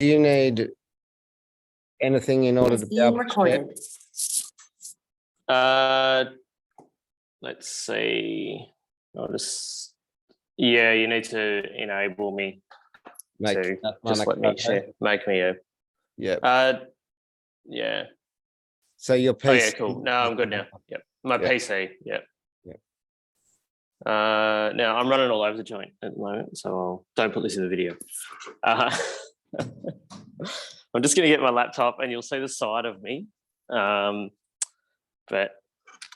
Do you need anything in order It's to be being able to share? recorded. Let's see. I'll just, yeah, you need to enable me Make to that just let me Monaco? share. Make me a, Yeah. yeah. So your PC. Oh yeah, cool. No, I'm good now. Yep. My Yeah. PC. Yep. Yeah. Now I'm running all over the joint at the moment, so don't put this in the video. I'm just going to get my laptop, and you'll see the side of me. But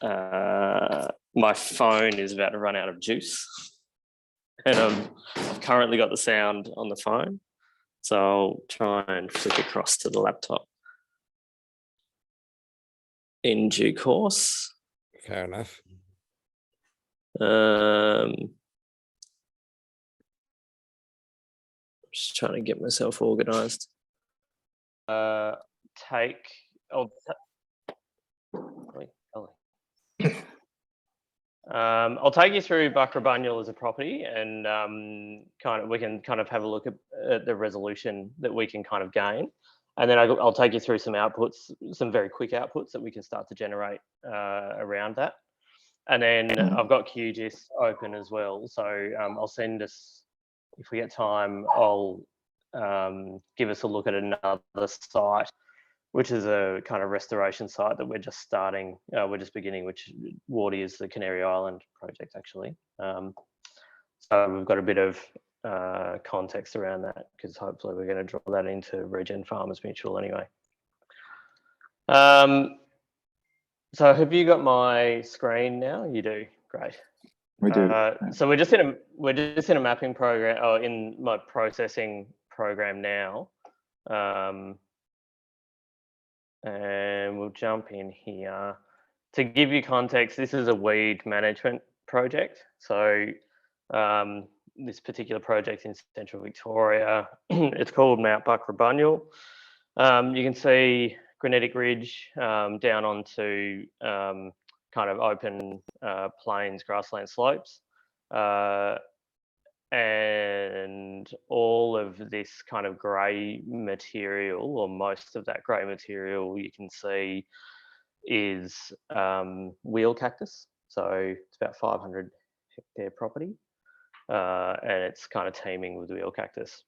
my phone is about to run out of juice, and I've currently got the sound on the phone, so I'll try and flick across to the laptop in due course. Fair enough. Just trying to get myself organized. I'll take you through Bunyal as a property, and we can have a look at the resolution that we can kind of gain, and then I'll take you through some outputs, some very quick outputs that we can start to generate around that. And then I've got QGIS open as well, so I'll send us, if we get time, I'll give us a look at another site, which is a kind of restoration site that we're just starting, we're just beginning, which Wardy is the Canary Island project, actually. So we've got a bit of context around that, because hopefully we're going to draw that into Regen Farmers Mutual anyway. So have you got my screen now? You do, great. We do. So we're just in a mapping program, or in my processing program now. And we'll jump in here. To give you context, this is a weed management project. So this particular project in Central Victoria, it's called Mount Bunyal. You can see granitic ridge down onto kind of open plains, grassland slopes. And all of this kind of grey material, or most of that grey material, you can see is wheel cactus. So it's about 500 hectare property, and it's kind of teeming with wheel cactus.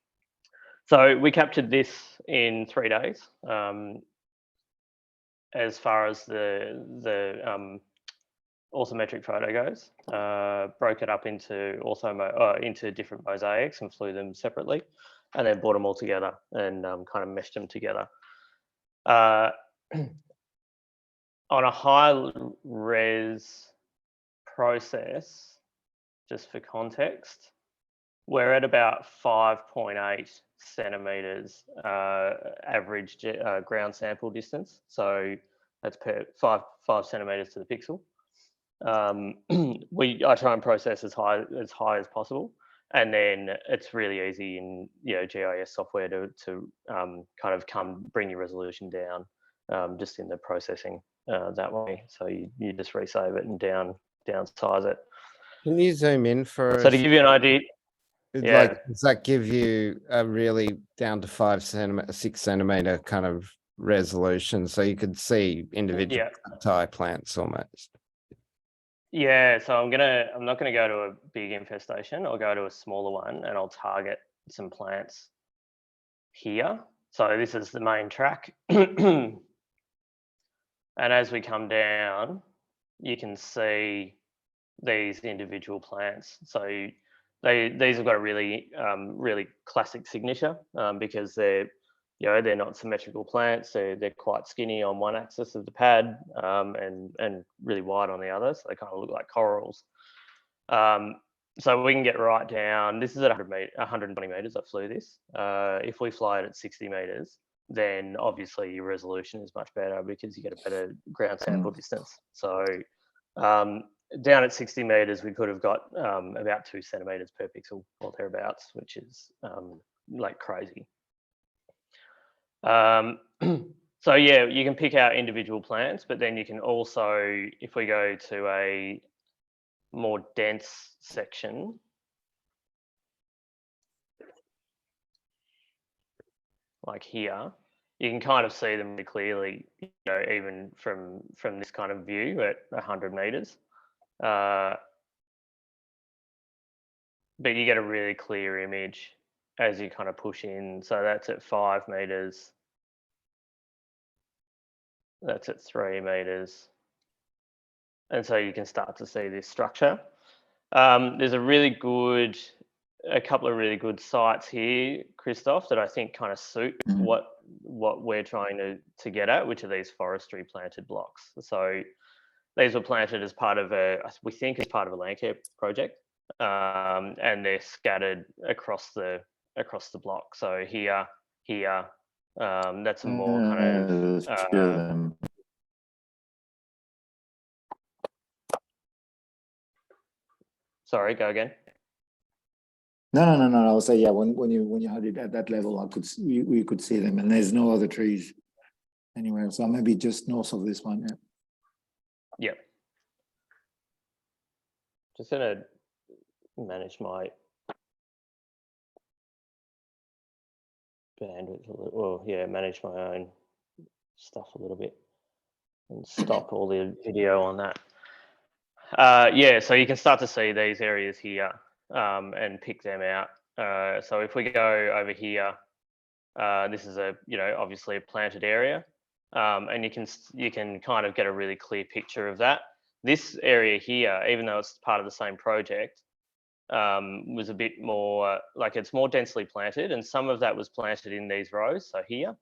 So we captured this in 3 days. As far as the orthometric photo goes, broke it up into into different mosaics and flew them separately, and then brought them all together and kind of meshed them together. On a high res process, just for context, we're at about 5.8 centimeters average ground sample distance. So that's per 5 centimeters to the pixel. I try and process as high as possible, and then it's really easy in GIS software to kind of bring your resolution down just in the processing that way. So you just resave it and downsize it. Can you zoom in for So to give you an idea, like, does that give you a really down to 6 centimeter kind of resolution, so you could see individual cacti plants almost? Yeah, so I'm not gonna go to a big infestation. I'll go to a smaller one, and I'll target some plants here. So this is the main track. And as we come down, you can see these individual plants. So these have got a really really classic signature, because they're not symmetrical plants. They're quite skinny on one axis of the pad, and really wide on the other. So they kind of look like corals. So we can get right down. This is at 120 meters. I flew this. If we fly it at 60 meters, then obviously your resolution is much better, because you get a better ground sample distance. So down at 60 meters, we could have got about 2 centimeters per pixel or thereabouts, which is like crazy. So yeah, you can pick out individual plants, but then you can also, if we go to a more dense section, like here, you can kind of see them really clearly, even from this kind of view at 100 meters. But you get a really clear image as you kind of push in. So that's at 5 meters. That's at 3 meters. And so you can start to see this structure. There's a couple of really good sites here, Christoph, that I think kind of suit what we're trying to get at, which are these forestry planted blocks. So these were planted as part of we think as part of a land care project, and they're scattered across the block. So here, that's a more kind of. Sorry, go again. No. I would say, yeah. When you had it at that level, we could see them, and there's no other trees anywhere. So maybe just north of this one. Yeah. Just gonna manage my bandwidth a little. Well, yeah, manage my own stuff a little bit, and stop all the video on that. Yeah, so you can start to see these areas here and pick them out. So if we go over here, this is obviously a planted area, and you can kind of get a really clear picture of that. This area here, even though it's part of the same project, was a bit more it's more densely planted, and some of that was planted in these rows. So here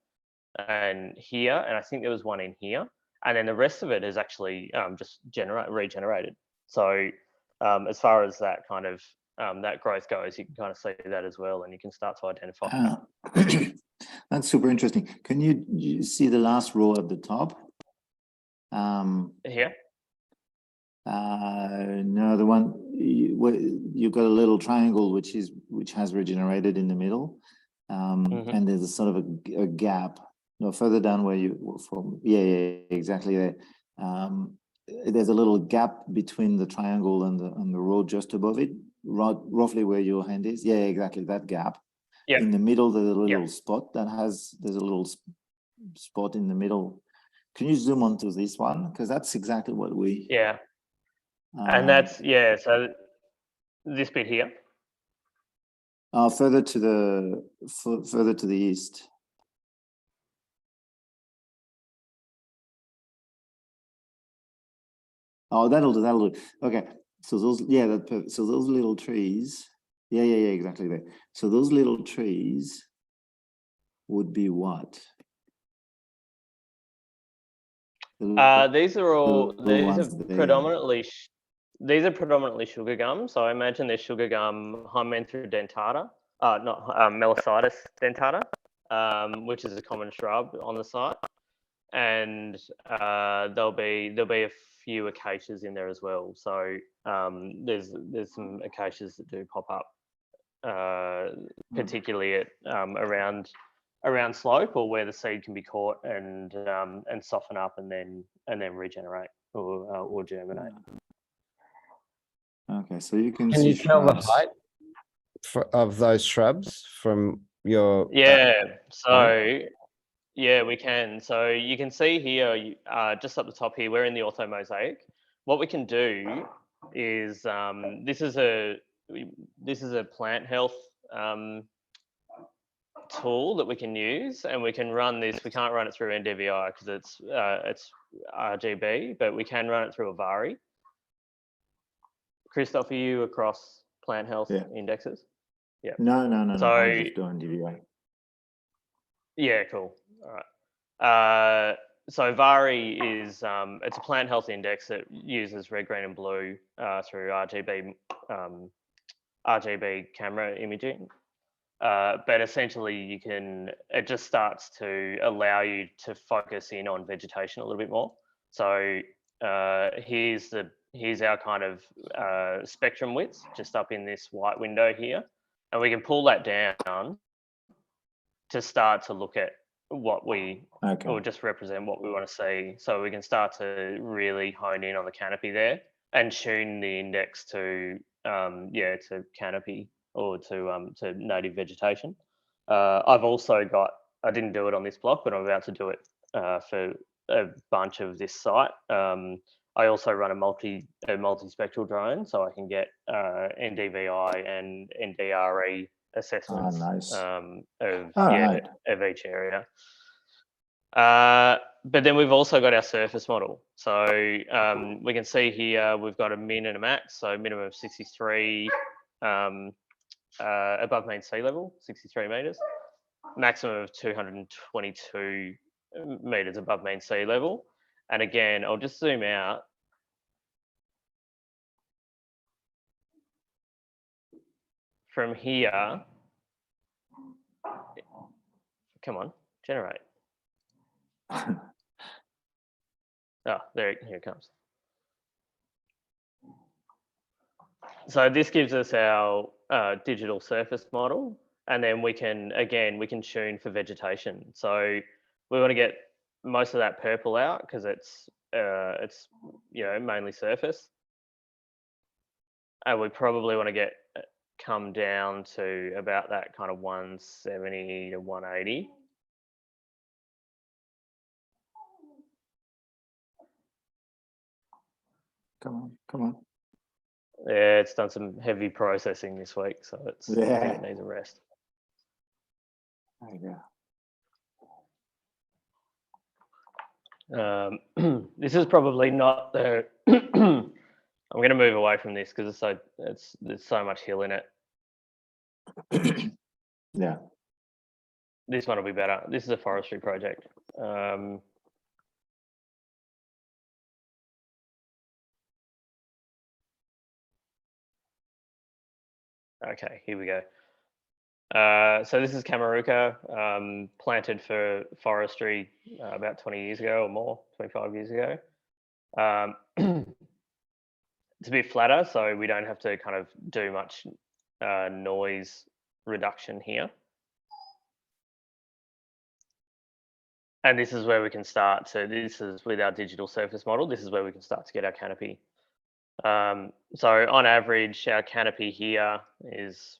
and here, and I think there was one in here. And then the rest of it is actually just regenerated. So as far as that kind of that growth goes, you can kind of see that as well, and you can start to identify. That's super interesting. Can you see the last row at the top? Here? No, the one you've got a little triangle which has regenerated in the middle, and there's a sort of a gap. No, further down where you from, yeah, exactly there. There's a little gap between the triangle and the road just above it, roughly where your hand is. Yeah, exactly that gap. Yep. In the middle, there's a little spot there's a little spot in the middle. Can you zoom onto this one? Because that's exactly what we. Yeah. And that's so this bit here. Further to the east. Oh, that'll do. Okay, so those so those little trees, yeah, exactly there. So those little trees would be what? These are predominantly sugar gum. So I imagine they're sugar gum Hymenthera dentata, not Melicitus dentata, which is a common shrub on the site, and there'll be a few acacias in there as well. So there's some acacias that do pop up, particularly at around slope, or where the seed can be caught and soften up and then regenerate or germinate. Okay, so you can see. Can you tell the height of those shrubs from your? Yeah. So. Yeah, we can. So you can see here, just up the top here, we're in the orthomosaic. What we can do is this is a plant health tool that we can use, and we can run this. We can't run it through NDVI because it's RGB, but we can run it through Avari. Christoph, are you across plant health indexes? Yeah. No. So I'm just doing NDVI. Yeah, cool. All right. So Vari is it's a plant health index that uses red, green, and blue through RGB camera imaging. But essentially, it just starts to allow you to focus in on vegetation a little bit more. So here's our kind of spectrum width just up in this white window here, and we can pull that down to start to look at what or just represent what we want to see. So we can start to really hone in on the canopy there and tune the index to canopy or to native vegetation. I've also got I didn't do it on this block, but I'm about to do it for a bunch of this site. I also run a multi-spectral drone, so I can get NDVI and NDRE assessments of each area. But then we've also got our surface model. So we can see here we've got a min and a max. So minimum of 63 above mean sea level, 63 meters. Maximum of 222 meters above mean sea level. And again, I'll just zoom out. From here, come on, generate. Oh, here it comes. So this gives us our digital surface model, and then we can tune for vegetation. So we want to get most of that purple out because it's mainly surface, and we probably want to come down to about that kind of 170 to 180. Come on. Yeah, it's done some heavy processing this week, so I think it needs a rest. There you go. This is probably not the. I'm going to move away from this because there's so much hill in it. Yeah. This one will be better. This is a forestry project. Okay, here we go. So this is Kamaruka, planted for forestry about 20 years ago or more, 25 years ago. It's a bit flatter, so we don't have to kind of do much noise reduction here. And this is where we can start to, this is with our digital surface model, this is where we can start to get our canopy. So on average, our canopy here is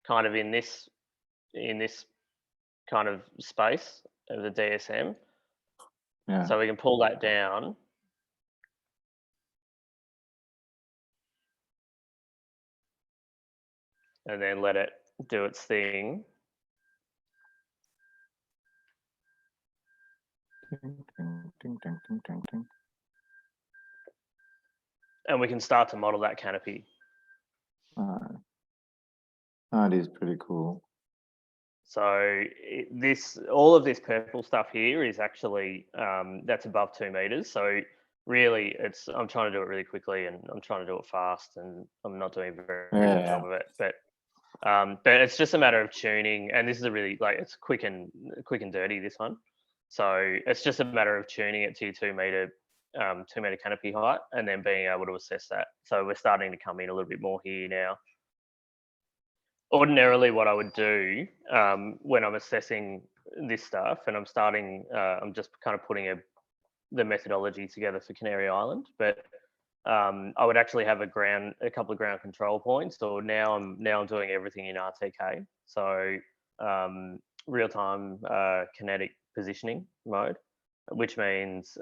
kind of in this kind of space of the DSM. Yeah. So we can pull that down. And then let it do its thing. And we can start to model that canopy. That is pretty cool. So all of this purple stuff here is actually that's above 2 meters. So really, I'm trying to do it really quickly, and I'm trying to do it fast, and I'm not doing a very good job of it. But it's just a matter of tuning, and this is a really it's quick and dirty, this one. So it's just a matter of tuning it to your 2 meter canopy height, and then being able to assess that. So we're starting to come in a little bit more here now. Ordinarily, what I would do when I'm assessing this stuff, and I'm just kind of putting the methodology together for Canary Island, but I would actually have a couple of ground control points. So now I'm doing everything in RTK. So real-time kinetic positioning mode, which means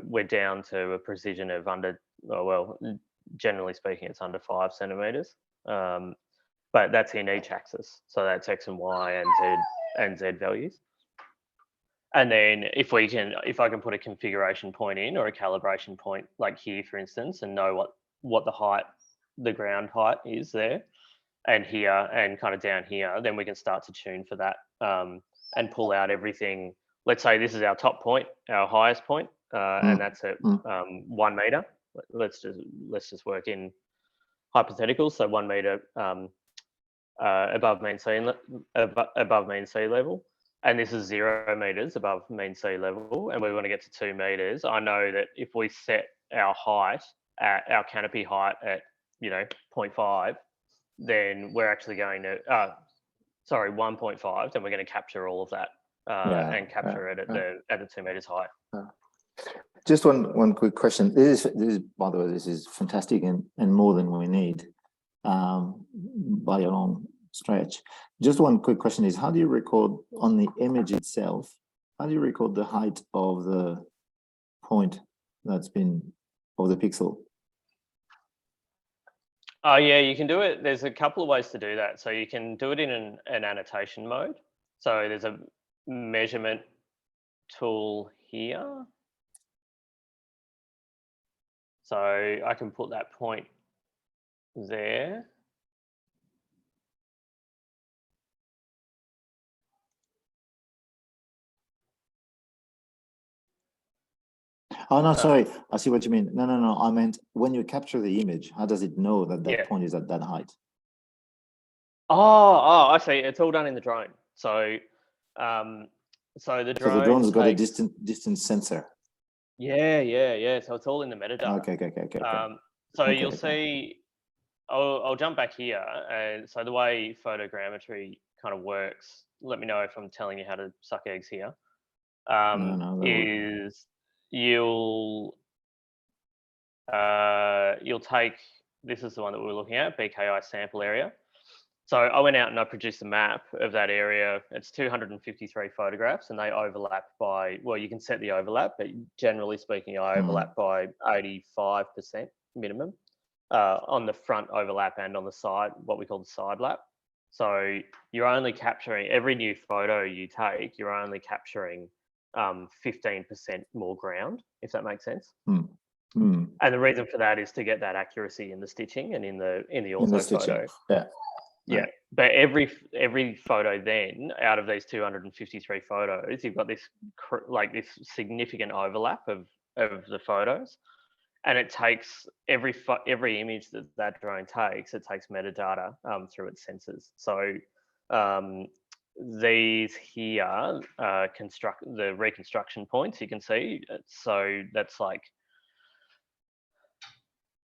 we're down to a precision of generally speaking, it's under 5 centimeters. But that's in each axis. So that's X and Y and Z values. And then if I can put a configuration point in or a calibration point like here, for instance, and know what the ground height is there, and here and kind of down here, then we can start to tune for that and pull out everything. Let's say this is our top point, our highest point, and that's at 1 meter. Let's just work in hypotheticals. So 1 meter above mean sea level, and this is 0 meters above mean sea level, and we want to get to 2 meters. I know that if we set our height at our canopy height at 0.5, then we're actually going to 1.5, then we're going to capture all of that and capture it at the 2 meters height. Just one quick question. This is by the way, this is fantastic and more than we need by a long stretch. Just one quick question is, how do you record on the image itself? How do you record the height of the point that's been, of the pixel? Oh yeah, you can do it. There's a couple of ways to do that. So you can do it in an annotation mode. So there's a measurement tool here. So I can put that point there. Oh, no, sorry. I see what you mean. No. I meant when you capture the image, how does it know that that point is at that height? Oh, I see. It's all done in the drone. So, so the drone. So the drone's got a distance sensor. Yeah. So it's all in the metadata. Okay. So you'll see. I'll jump back here. And so the way photogrammetry kind of works, let me know if I'm telling you how to suck eggs here. Is you'll take, this is the one that we're looking at, BKI sample area. So I went out and I produced a map of that area. It's 253 photographs and they overlap by, well, you can set the overlap, but generally speaking, I overlap by 85% minimum on the front overlap and on the side, what we call the side lap. So you're only capturing, every new photo you take, you're only capturing 15% more ground, if that makes sense. And the reason for that is to get that accuracy in the stitching and in the ortho photo. Yeah. But every photo then, out of these 253 photos, you've got this this significant overlap of the photos, and it takes every image that drone takes, it takes metadata through its sensors. So these here construct the reconstruction points, you can see. So that's like,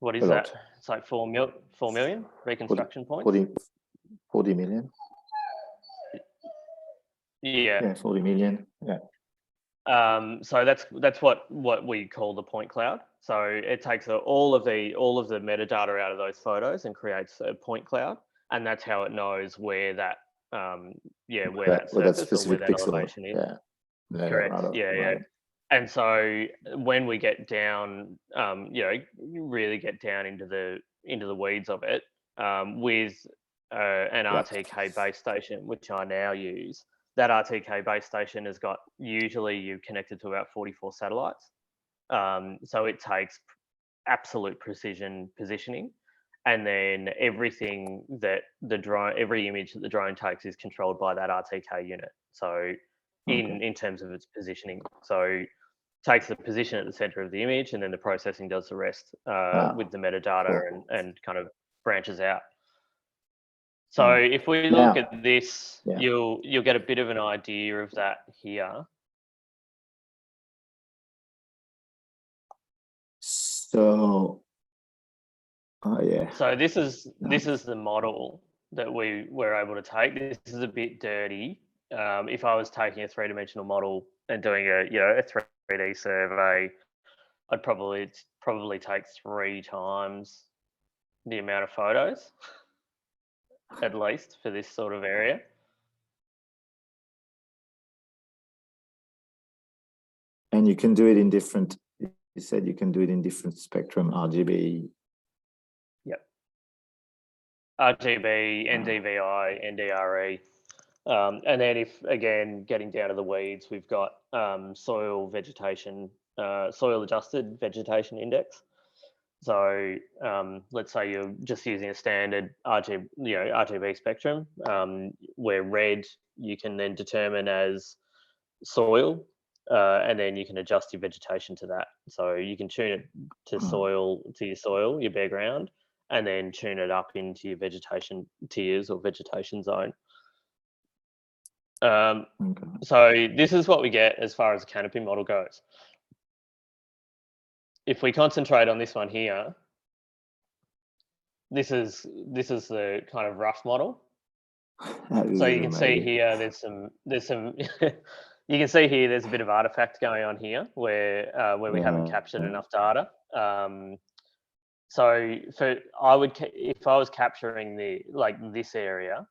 what is that? It's like 4 million reconstruction points. 40 million. Yeah, 40 million. Yeah. So that's what we call the point cloud. So it takes all of the metadata out of those photos and creates a point cloud, and that's how it knows where that that surface or where that elevation is. Correct. Yeah. And so when we get down, really get down into the weeds of it, with an RTK base station, which I now use. That RTK base station has got, usually you're connected to about 44 satellites. So it takes absolute precision positioning. And then everything that every image that the drone takes is controlled by that RTK unit. So in terms of its positioning. So takes the position at the center of the image and then the processing does the rest with the metadata and kind of branches out. So if we look at this, you'll get a bit of an idea of that here. So, So this is the model that we were able to take. This is a bit dirty. If I was taking a three-dimensional model and doing a 3D survey, I'd probably take 3 times the amount of photos, at least for this sort of area. And you can do it in different, you said you can do it in different spectrum, RGB. Yep. RGB, NDVI, NDRE. And then if, again, getting down to the weeds, we've got soil vegetation, soil adjusted vegetation index. So let's say you're just using a standard RGB spectrum, where red you can then determine as soil, and then you can adjust your vegetation to that. So you can tune it to your soil, your bare ground, and then tune it up into your vegetation tiers or vegetation zone. So this is what we get as far as the canopy model goes. If we concentrate on this one here, this is the kind of rough model. So you can see here, there's some you can see here there's a bit of artifact going on here where we haven't captured enough data. So if I was capturing this area,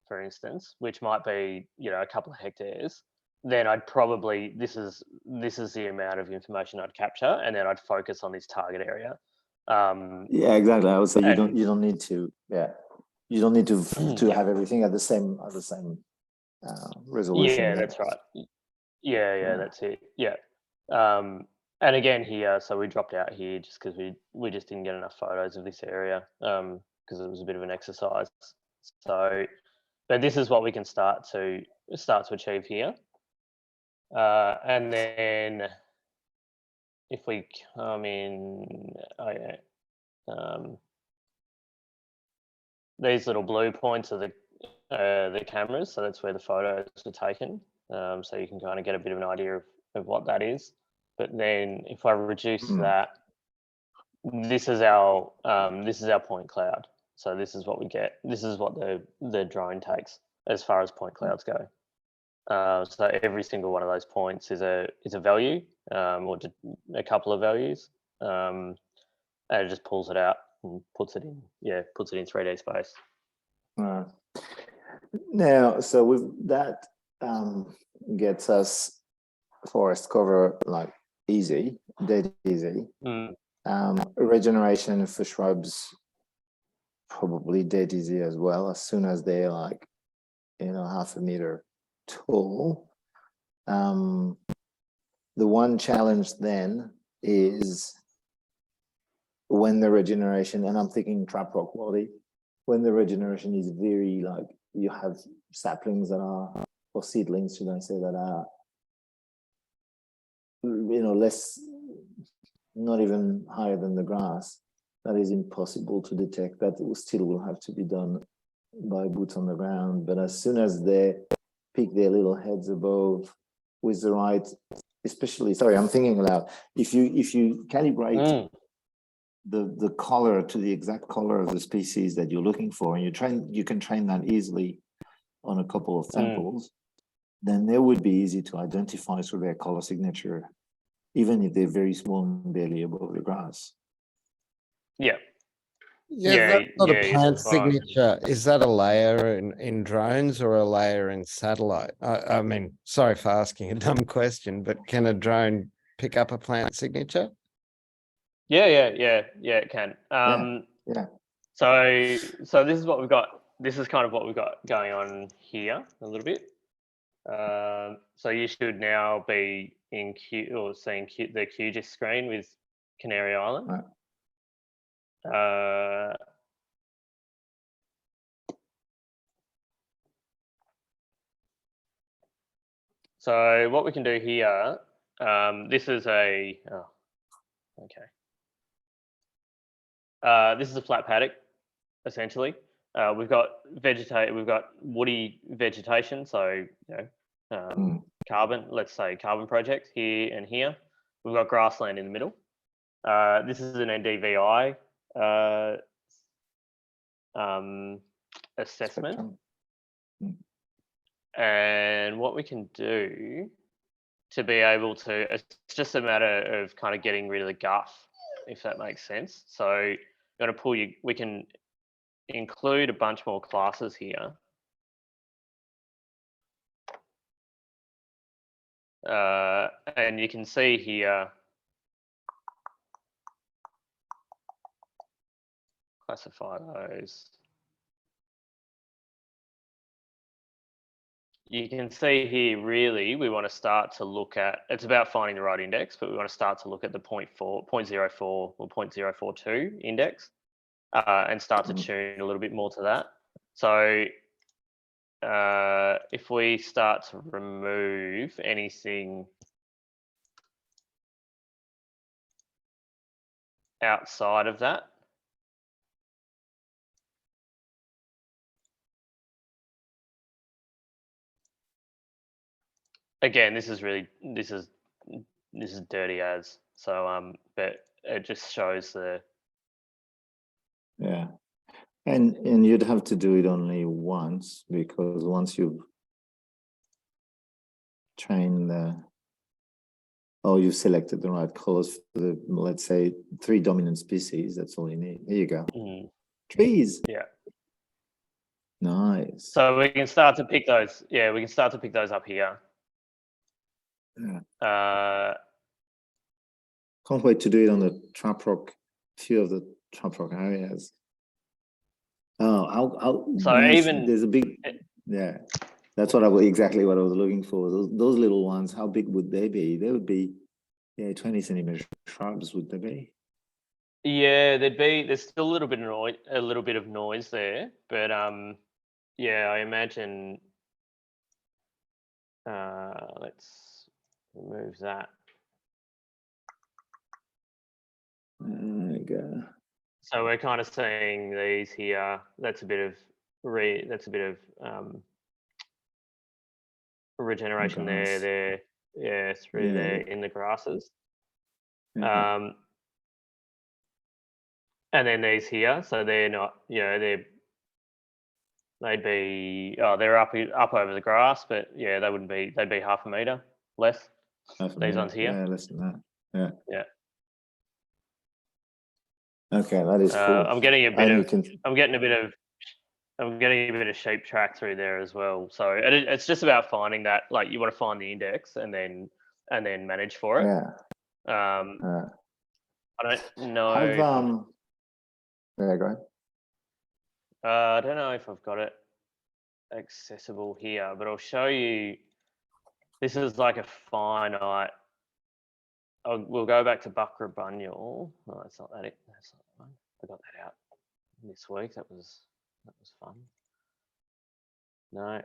for instance, which might be, you know, a couple of hectares, then I'd probably, this is the amount of information I'd capture, and then I'd focus on this target area. Yeah, exactly. I would say you don't need to, you don't need to have everything at the same resolution. Yeah, that's right. Yeah, that's it. Yeah. And again here, so we dropped out here just because we just didn't get enough photos of this area, because it was a bit of an exercise. So, but this is what we can start to achieve here. And then if we come in, these little blue points are the cameras, so that's where the photos are taken. So you can kind of get a bit of an idea of what that is. But then if I reduce that, this is our point cloud. So this is what we get. This is what the drone takes as far as point clouds go. So every single one of those points is a value, or just a couple of values, and it just pulls it out and puts it in 3D space. Now, so with that, gets us forest cover like dead easy. Regeneration for shrubs probably dead easy as well, as soon as they're like, you know, 0.5 meter tall. The one challenge then is when the regeneration, and I'm thinking Traprock quality, when the regeneration is very, like, you have saplings that are, or seedlings, should I say, that are, you know, less, not even higher than the grass, that is impossible to detect. That still will have to be done by boots on the ground. But as soon as they pick their little heads above with the right, especially, sorry, I'm thinking aloud, if you calibrate the color to the exact color of the species that you're looking for, and you can train that easily on a couple of samples, then they would be easy to identify through their color signature, even if they're very small and barely above the grass. Yeah. That's not a plant signature. Is that a layer in drones or a layer in satellite? I mean, sorry for asking a dumb question, but can a drone pick up a plant signature? Yeah, it can. Yeah. So this is what we've got. This is kind of what we've got going on here a little bit. So you should now be in seeing the QGIS screen with Canary Island. Right. So what we can do here, this is a this is a flat paddock, essentially. We've got woody vegetation, so, you know, carbon, let's say carbon project here and here. We've got grassland in the middle. This is an NDVI assessment. And what we can do to be able to, it's just a matter of kind of getting rid of the guff, if that makes sense. So I'm going to pull you, we can include a bunch more classes here. And you can see here, classify those. You can see here, really, we want to start to look at, it's about finding the right index, but we want to start to look at the 0.04 or 0.042 index, and start to tune a little bit more to that. So if we start to remove anything outside of that, again, this is dirty as, so but it just shows the, yeah, and you'd have to do it only once, because once you've trained you've selected the right colors for the, let's say, 3 dominant species, that's all you need. Here you go. Trees. Yeah. Nice. So we can start to pick those. Yeah, we can start to pick those up here. Yeah. Can't wait to do it on the Traprock, few of the Traprock areas. Oh, so nice. even There's a big, yeah. That's exactly what I was looking for. Those little ones, how big would they be? They would be, 20 centimeter shrubs, would they be? yeah, there's still a little bit of noise there, but yeah, I imagine. Let's remove that. There you go. So we're kind of seeing these here. That's a bit of regeneration Grass. there. Yeah, through there in the grasses. And then these here, so they're not, they'd be, they're up over the grass, but yeah, they'd be half a meter less. These ones here. Yeah, less than that. Yeah. Yeah. Okay, that is cool. I'm getting a bit of sheep track through there as well. So it's just about finding that, like, you want to find the index and then manage for it. Yeah. I don't know. Yeah, go ahead. I don't know if I've got it accessible here, but I'll show you. This is like a finite. We'll go back to Buckra Bunyal. No, that's not that. That's not the one. I got that out this week. That was fun. No.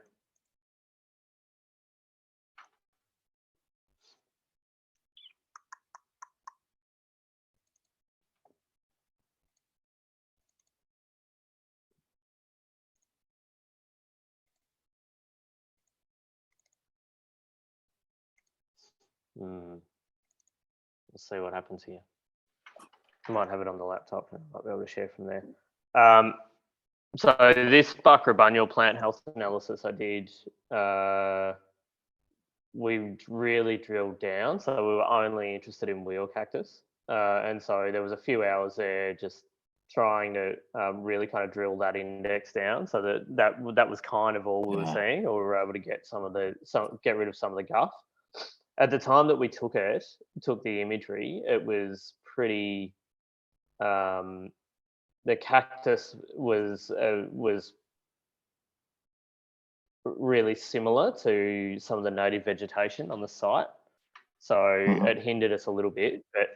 Let's see what happens here. I might have it on the laptop and I'll be able to share from there. So this Buckra Bunyal plant health analysis I did, we really drilled down. So we were only interested in wheel cactus. And so there was a few hours there just trying to really kind of drill that index down, so that was kind of all we were seeing, or we were able to get get rid of some of the guff. At the time that we took the imagery, it was pretty. The cactus was really similar to some of the native vegetation on the site, so it hindered us a little bit. But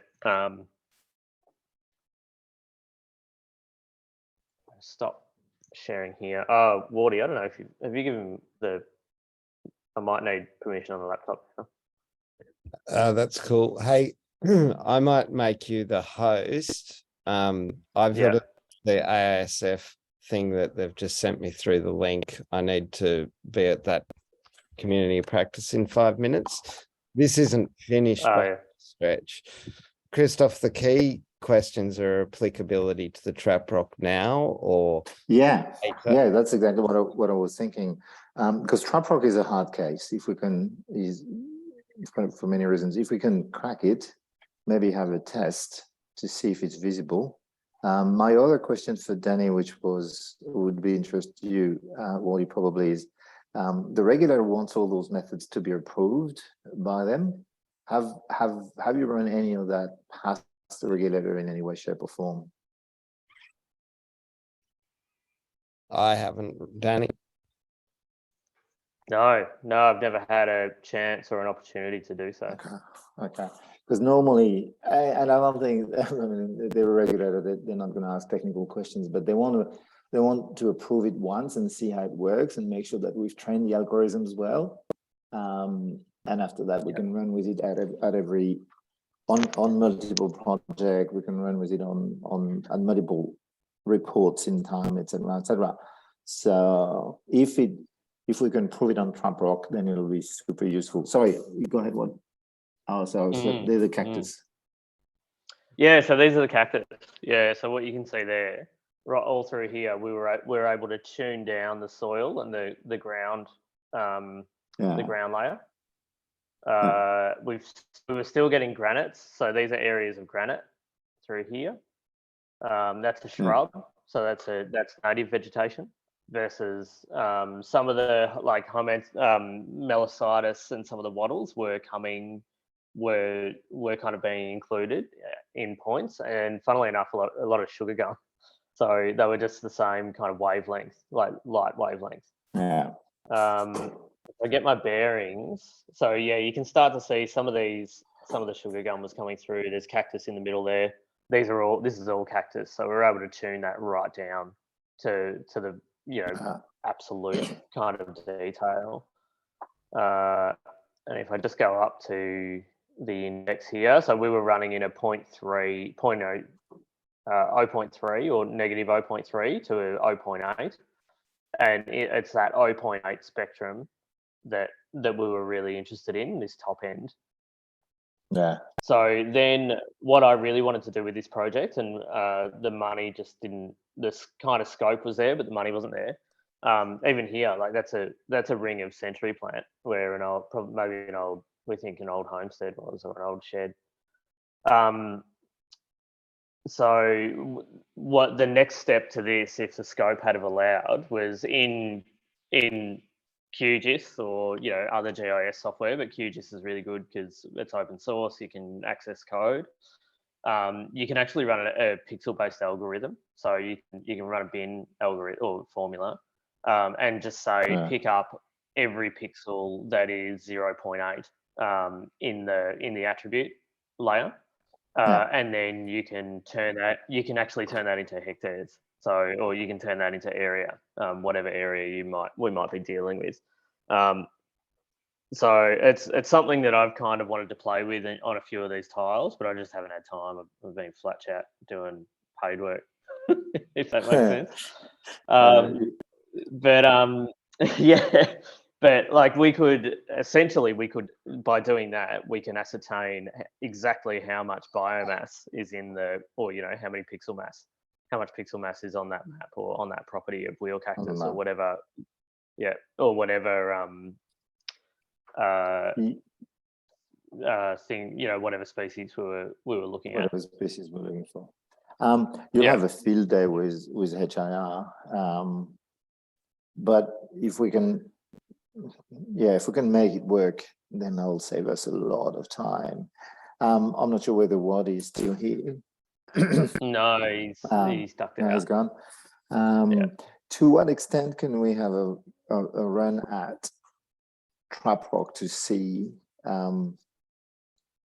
stop sharing here. Wardy, I don't know if have you given I might need permission on the laptop. That's cool. Hey, I might make you the host. I've got the ASF thing that they've just sent me through the link. I need to be at that community practice in 5 minutes. This isn't finished by stretch. Christoph, the key questions are applicability to the Traprock now, or yeah, that's exactly what I was thinking. Because Traprock is a hard case. If we can, for many reasons, if we can crack it, maybe have a test to see if it's visible. My other question for Danny, which would be interest to you, Wally, probably is, the regulator wants all those methods to be approved by them. Have you run any of that past the regulator in any way, shape, or form? I haven't, Danny. No, I've never had a chance or an opportunity to do so. Okay. Because normally, and I don't think, I mean, they're a regulator, they're not going to ask technical questions, but they want to approve it once and see how it works and make sure that we've trained the algorithms well. And after that, we can run with it on multiple projects. We can run with it on multiple reports in time, etc., etc. So if we can prove it on Traprock, then it'll be super useful. Sorry, go ahead. What? Oh, so they're the cactus. Yeah, so these are the cactus. Yeah, so what you can see there, right all through here, we were able to tune down the soil and the ground, the ground layer. We were still getting granites, so these are areas of granite through here. That's a shrub, so that's native vegetation versus some of the like melositis and some of the wattles were kind of being included in points, and funnily enough, a lot of sugar gum. So they were just the same kind of wavelength, like light wavelength. Yeah. I get my bearings. So yeah, you can start to see some of the sugar gum was coming through. There's cactus in the middle there. This is all cactus. So we're able to tune that right down to the absolute kind of detail. And if I just go up to the index here, so we were running in a 0.3 or negative 0.3 to a 0.8, and it's that 0.8 spectrum that we were really interested in, this top end. Yeah. So then what I really wanted to do with this project, and the money just didn't, this kind of scope was there, but the money wasn't there. Even here, like that's a ring of century plant where an old homestead was, or an old shed. So what the next step to this, if the scope had have allowed, was in QGIS or other GIS software, but QGIS is really good because it's open source. You can access code. You can actually run a pixel-based algorithm. So you can run a bin algorithm or formula, and just say pick up every pixel that is 0.8 in the attribute layer. And then you can actually turn that into hectares. So, or you can turn that into area, whatever area we might be dealing with. So it's something that I've kind of wanted to play with on a few of these tiles, but I just haven't had time. I've been flat chat doing paid work, if that makes sense. But yeah. But like we could by doing that, we can ascertain exactly how much biomass is in how much pixel mass is on that map or on that property of wheel cactus or whatever. Yeah, or whatever thing, whatever species we were looking at. Whatever species we're looking for. You'll have a field day with HIR, but if we can make it work, then that'll save us a lot of time. I'm not sure whether Wadi is still here. No, he's stuck there. No, he's gone. To what extent can we have a run at Traprock to see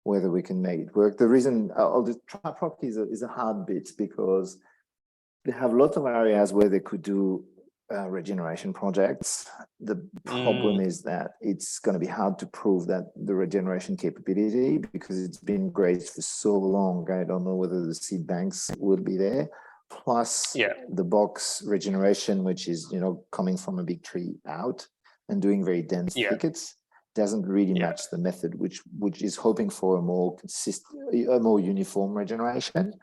whether we can make it work? The reason the Traprock is a hard bit because they have lots of areas where they could do regeneration projects. The problem is that it's going to be hard to prove that the regeneration capability, because it's been grazed for so long. I don't know whether the seed banks will be there. Plus the box regeneration, which is coming from a big tree out and doing very dense thickets, doesn't really match the method, which is hoping for a more consistent, a more uniform regeneration.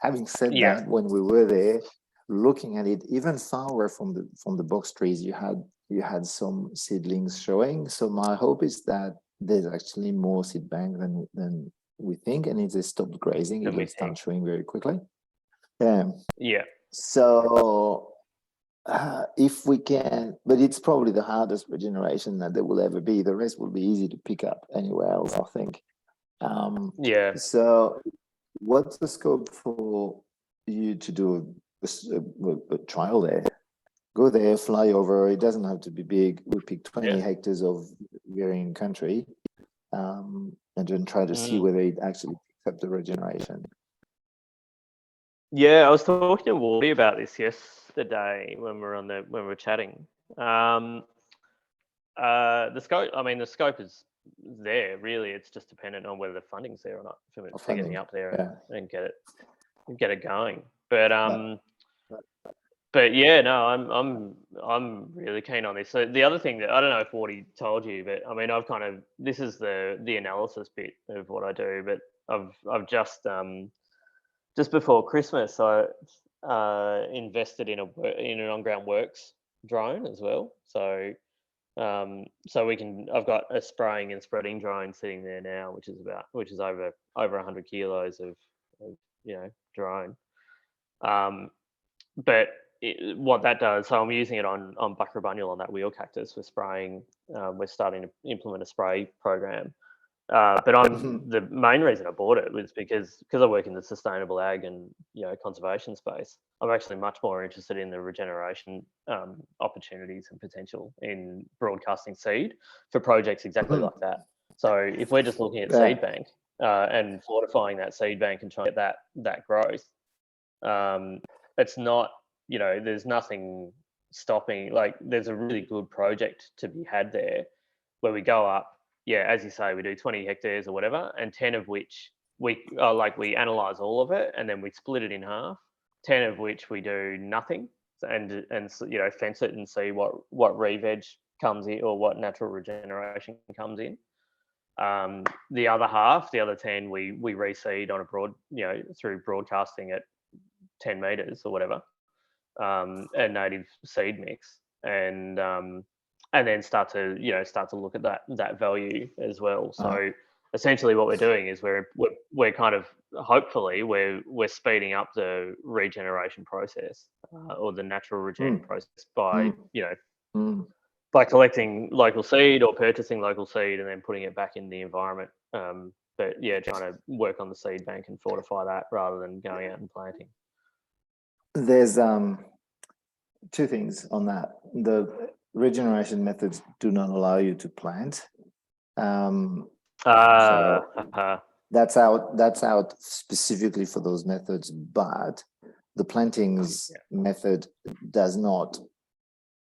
Having said that, when we were there, looking at it, even far away from the box trees, you had some seedlings showing. So my hope is that there's actually more seed bank than we think, and if they stop grazing, it will start showing very quickly. So if we can, but it's probably the hardest regeneration that there will ever be. The rest will be easy to pick up anywhere else, I think. So what's the scope for you to do a trial there? Go there, fly over. It doesn't have to be big. We pick 20 hectares of varying country, and then try to see whether it actually picks up the regeneration. Yeah, I was talking to Wardy about this yesterday when we were chatting. The scope is there. Really, it's just dependent on whether the funding's there or not for getting up there and get it going. But yeah, no, I'm really keen on this. So the other thing that I don't know if Wardy told you, but I mean, I've kind of, this is the analysis bit of what I do, but I've just before Christmas, I invested in an on-ground works drone as well. So I've got a spraying and spreading drone sitting there now, which is over 100 kilos of drone. But what that does, so I'm using it on Buckrabunyal on that wheel cactus. We're spraying. We're starting to implement a spray program. But the main reason I bought it was because I work in the sustainable ag and conservation space. I'm actually much more interested in the regeneration opportunities and potential in broadcasting seed for projects exactly like that. So if we're just looking at seed bank and fortifying that seed bank and trying to get that growth, it's not, there's nothing stopping. Like, there's a really good project to be had there where we go up. Yeah, as you say, we do 20 hectares or whatever, and 10 of which we analyze all of it, and then we split it in half. 10 of which we do nothing, and fence it and see what re-veg comes in or what natural regeneration comes in. The other half, the other 10, we reseed on a broad, through broadcasting at 10 meters or whatever, a native seed mix, and then start to look at that value as well. So essentially, what we're doing is we're kind of, hopefully we're speeding up the regeneration process or the natural regen process by by collecting local seed or purchasing local seed and then putting it back in the environment. But yeah, trying to work on the seed bank and fortify that rather than going out and planting. There's two things on that. The regeneration methods do not allow you to plant. So that's out specifically for those methods, but the plantings method does not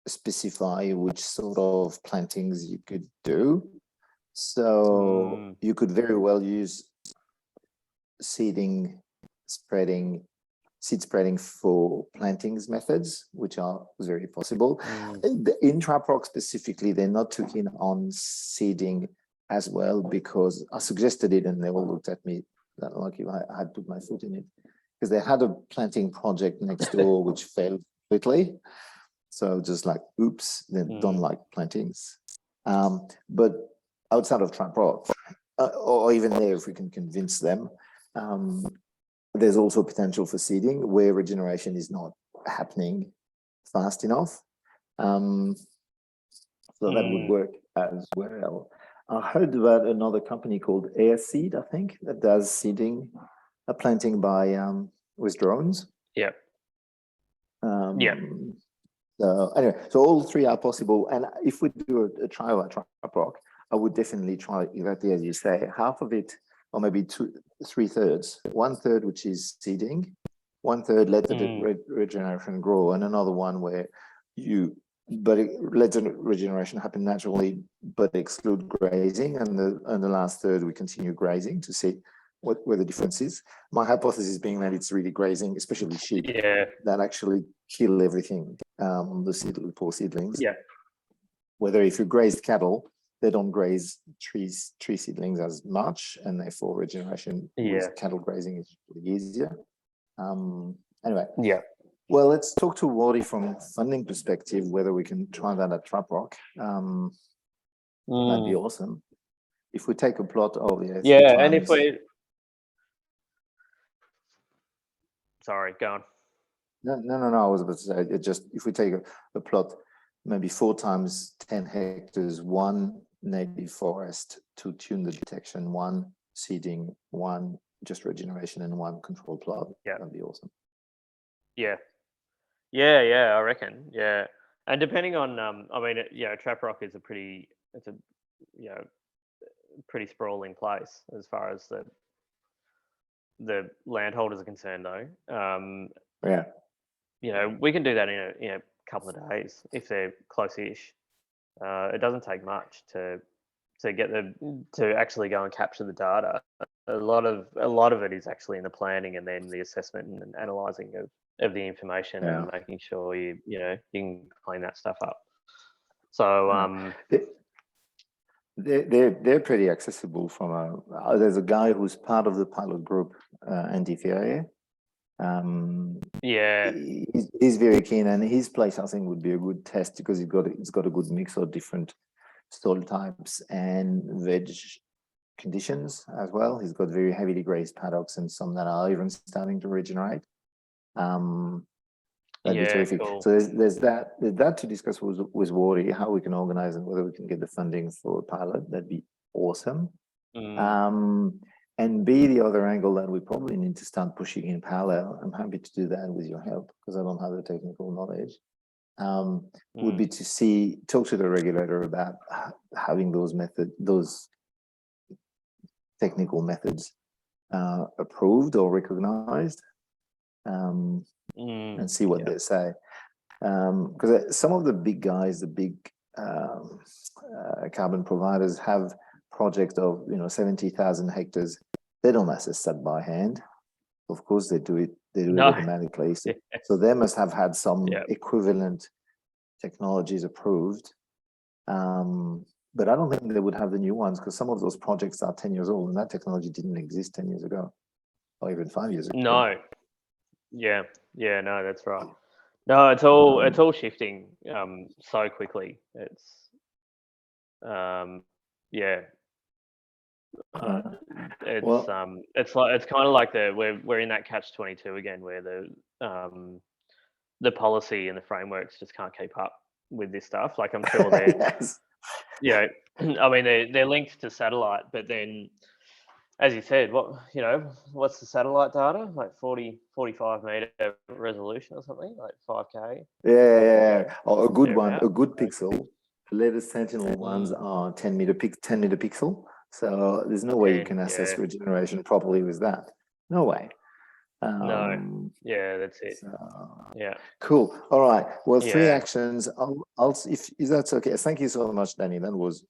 specify which sort of plantings you could do. So you could very well use seed spreading for plantings methods, which are very possible. In Traprock specifically, they're not too keen on seeding as well, because I suggested it and they all looked at me like if I had put my foot in it, because they had a planting project next door which failed completely. So just like, oops, they don't like plantings. But outside of Traprock, or even there, if we can convince them, there's also potential for seeding where regeneration is not happening fast enough. So that would work as well. I heard about another company called Air Seed, I think, that does seeding, planting by with drones. Yep. So anyway, so all three are possible. And if we do a trial at Traprock, I would definitely try exactly as you say, half of it, or maybe 3/3, 1/3 which is seeding, 1/3 let the regeneration grow, and another one where let the regeneration happen naturally, but exclude grazing, and the last third we continue grazing to see where the difference is. My hypothesis being that it's really grazing, especially sheep, that actually kill everything, the poor seedlings. Yeah. Whether if you graze cattle, they don't graze tree seedlings as much, and therefore regeneration with cattle grazing is really easier. Anyway. Yeah. Well, let's talk to Wardy from funding perspective, whether we can try that at Traprock. That'd be awesome. If we take a plot of and if we sorry, go on. No. I was about to say, if we take a plot, maybe 4 times 10 hectares, 1 native forest to tune the detection, 1 seeding, 1 just regeneration, and 1 control plot. Yeah, that'd be awesome. Yeah, I reckon. Yeah, and depending on, Traprock is pretty sprawling place as far as the landholders are concerned, though. We can do that in a couple of days if they're close-ish. It doesn't take much to get to actually go and capture the data. A lot of it is actually in the planning and then the assessment and analysing of the information and making sure you can clean that stuff up. So they're pretty accessible from there's a guy who's part of the pilot group, Andy Ferrier. He's very keen, and his place I think would be a good test because it's got a good mix of different soil types and veg conditions as well. He's got very heavily grazed paddocks and some that are even starting to regenerate. That'd be terrific. Cool. So there's that to discuss with Wardy, how we can organize and whether we can get the funding for a pilot. That'd be awesome. And B, the other angle that we probably need to start pushing in parallel, I'm happy to do that with your help because I don't have the technical knowledge, would be to talk to the regulator about having those technical methods approved or recognized, and see what they say. Because some of the big guys, the big carbon providers have project of 70,000 hectares. They don't assess that by hand. Of course they do it automatically. So they must have had some equivalent technologies approved, but I don't think they would have the new ones because some of those projects are 10 years old and that technology didn't exist 10 years ago or even 5 years ago. No, no, that's right. No, it's all shifting so quickly. It's it's kind of like we're in that catch-22 again, where the policy and the frameworks just can't keep up with this stuff. Like I'm sure they're I mean they're linked to satellite, but then as you said, what's the satellite data? Like 45 meter resolution or something, like 5K. A good one, a good pixel. The latest Sentinel ones are 10 meter pixel. So there's no way you can assess regeneration properly with that. No way. No. Yeah, that's it. Cool. All right. Well, 3 actions. I'll if that's okay. Thank you so much, Danny. That was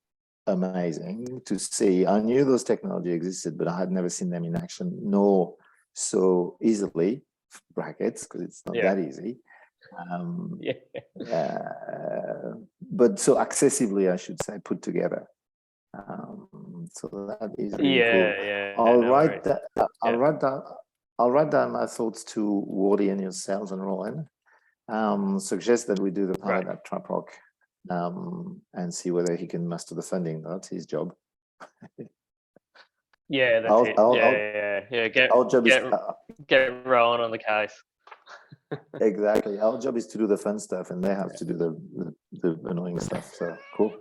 amazing to see. I knew those technology existed, but I had never seen them in action, nor so easily, brackets, because it's not that easy. But so accessibly, I should say, put together. So that is really cool. I'll write down my thoughts to Wardy and yourselves and Rowan. Suggest that we do the pilot at Traprock, and see whether he can master the funding. That's his job. That's it. Our job is get rolling on the case. Exactly. Our job is to do the fun stuff, and they have to do the annoying stuff. So cool.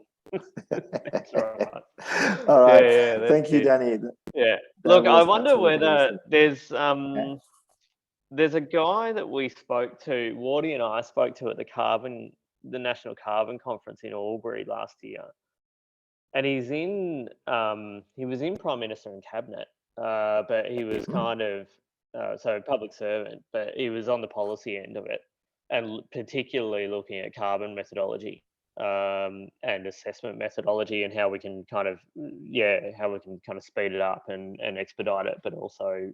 That's right. All right. Thank you, Danny. Look, I wonder whether there's a guy that we spoke to, Wardy and I spoke to at the National Carbon Conference in Albury last year, and he was in Prime Minister and Cabinet, but he was kind of public servant, but he was on the policy end of it, and particularly looking at carbon methodology and assessment methodology, and how we can kind of speed it up and expedite it, but also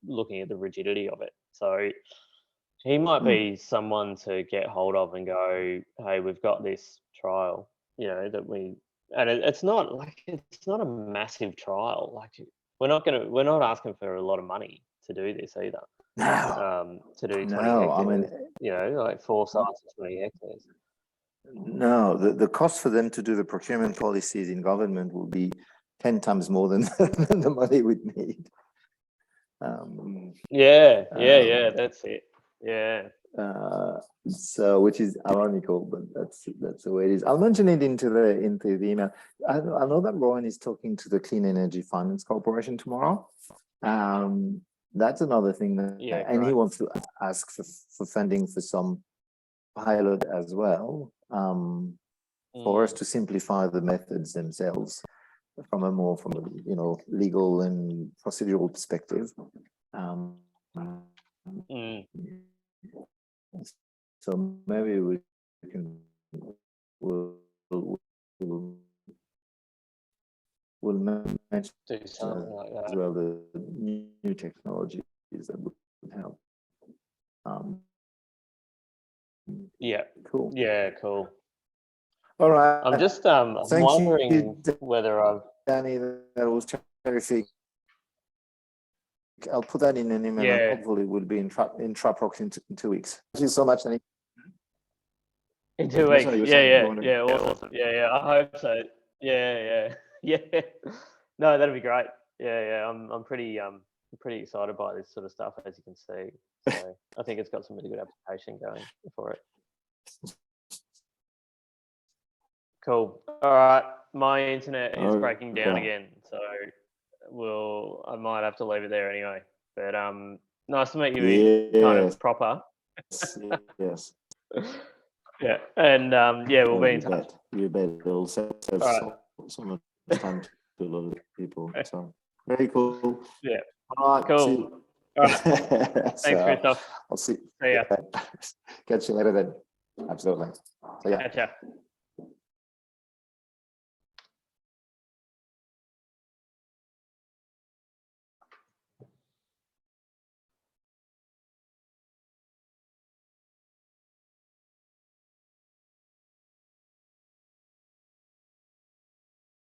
looking at the rigidity of it. So he might be someone to get hold of and go, hey, we've got this trial, it's not a massive trial. Like we're not asking for a lot of money to do this either. No. To do 20 hectares, I mean, like 4 sites of 20 hectares. No, the cost for them to do the procurement policies in government will be 10 times more than the money we'd need. That's it. So, which is ironical, but that's the way it is. I'll mention it into the email. I know that Rowan is talking to the Clean Energy Finance Corporation tomorrow. That's another thing that, and he wants to ask for funding for some pilot as well, for us to simplify the methods themselves from a legal and procedural perspective. So maybe we can we'll mention something like that as well, the new technologies that would help. Cool. Cool. All right. I'm just wondering whether Danny, that was terrific. I'll put that in an email. And hopefully we'll be in Traprock in 2 weeks. Thank you so much, Danny. In 2 weeks. Awesome. I hope so. Yeah. No, that'd be great. I'm pretty pretty excited by this sort of stuff, as you can see. So I think it's got some really good application going for it. Cool. All right, my internet is breaking down again, so I might have to leave it there anyway. But nice to meet you kind of proper. Yes. Yeah, and we'll be in touch. You bet. It'll save some time to a lot of people. So very cool. Yeah. All right. Cool. All right. Thanks, Christoph. I'll see. See ya. Catch you later then. Absolutely. So, yeah. Catch ya.